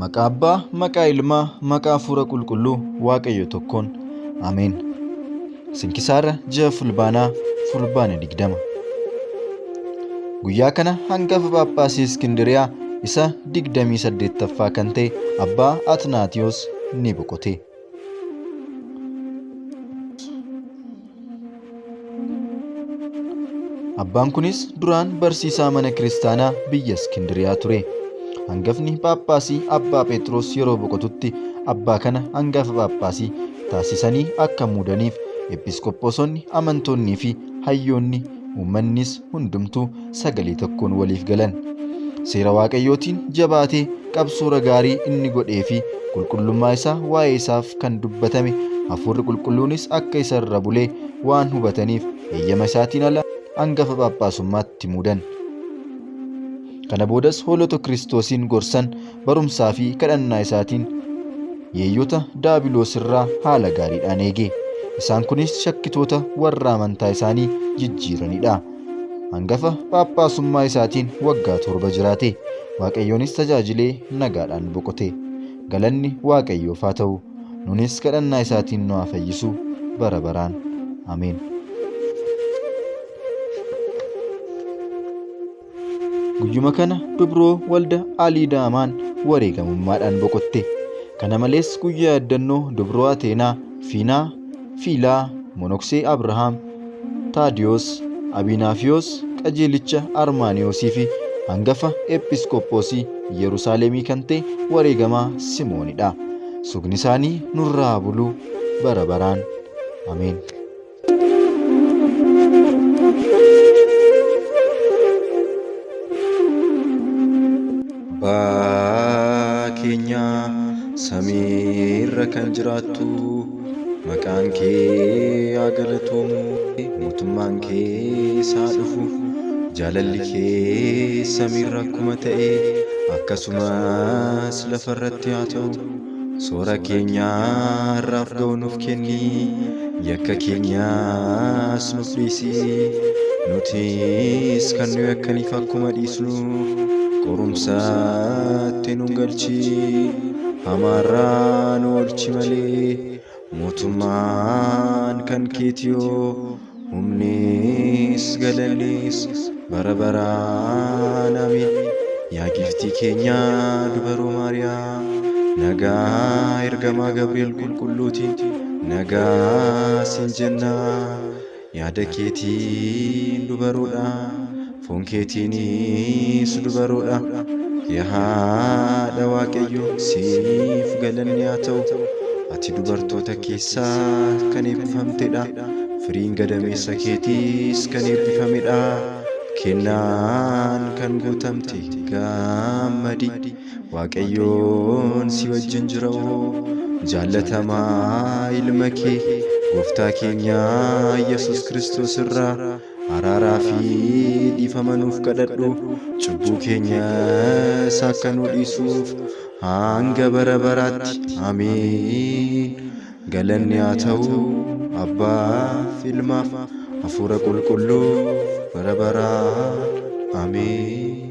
Maqaa Abbaa, maqaa Ilmaa, maqaa Hafuura Qulqulluu Waaqayyo tokkoon. Ameen. Sinkisaara ji'a fulbaanaa fulbaana 20. Guyyaa kana hangafa Phaaphaasii Iskindiriyaa isa 28ffaa kan ta'e Abbaa Atnaatiyoos ni boqote. Abbaan kunis duraan barsiisaa mana kiristaanaa biyya Iskindiriyaa ture. Hangafni Phaaphaasii Abbaa Phexros yeroo boqotutti abbaa kana hangafa Phaaphaasii taasisanii akka muudaniif episkooposonni, amantoonnii fi hayyoonni uummannis hundumtuu sagalee tokkoon waliif galan. Seera Waaqayyootiin jabaatee qabsoora gaarii inni godhee fi qulqullummaa isaa waa'ee isaaf kan dubbatame Hafuurri Qulqulluunis akka isa irra bulee waan hubataniif eeyyama isaatiin ala hangafa Phaaphaasummaatti muudan. Kana boodas hoolota Kiristoosiin gorsan barumsaa fi kadhannaa isaatiin yeeyyota daabiloos irraa haala gaariidhaan eege. Isaan kunis shakkitoota warra amantaa isaanii jijjiiranidha. Hangafa Phaaphaasummaa isaatiin waggaa 7 jiraate. Waaqayyoonis tajaajilee nagaadhaan boqote. Galanni Waaqayyoof haa ta'u. Nunis kadhannaa isaatiin nu haa fayyisu bara baraan. Ameen. Guyyuma kana dubroo walda Alii Daamaan wareegamummaadhaan boqotte. Kana malees guyyaa yaadannoo dubroo Ateenaa, Fiinaa, Fiilaa, Monoksee Abrahaam, Taadiyoos, Abinaafiyoos, qajeelicha Armaaniyoosii fi hangafa episkooposii Yerusaalemii kan ta'e wareegamaa Simoonidha. Sugni isaanii nurraa buluu bara baraan. Ameen. Abbaa keenya samiirra kan jiraattu, maqaan kee haa galatamu, mootummaan kee haa dhufu, jaalalli kee samiirra akkuma ta'e akkasumas lafarratti haa ta'u. Soora keenya har'aaf ga'u nuuf kenni, yakka keenyaas nuuf dhiisi, nutis kan nu yakkaniif akkuma dhiisnu qorumsaatti nu galchi, hamaarraa nu oolchi malee. Mootummaan kan keetiyoo, humnis galannis bara baraan. Ameen. Yaa giftii keenya dubaroo Maariyaam, nagaa ergamaa Gabriel qulqulluutiin nagaa siin jenna. Yaada keetiin dubaroodha, foon keetiinis dubaroodha. Yaa haadha Waaqayyoo, siif galanni haa ta'u. Ati dubartoota keessaa kan eebbifamtedha, firiin gadameessa keetiis kan eebbifamedha. Kennaan kan guutamte gammadi, Waaqayyoon si wajjin jira. Jaallatamaa ilma kee gooftaa keenya Yesus Kiristoos irraa araaraa fi dhiifama nuuf kadhadhu, cubbuu keenyas akka nu dhiisuuf hanga bara baraatti. Ameen. Galanni haa ta'u Abbaaf, Ilmaaf, Hafuura Qulqulluu bara baraan. Ameen.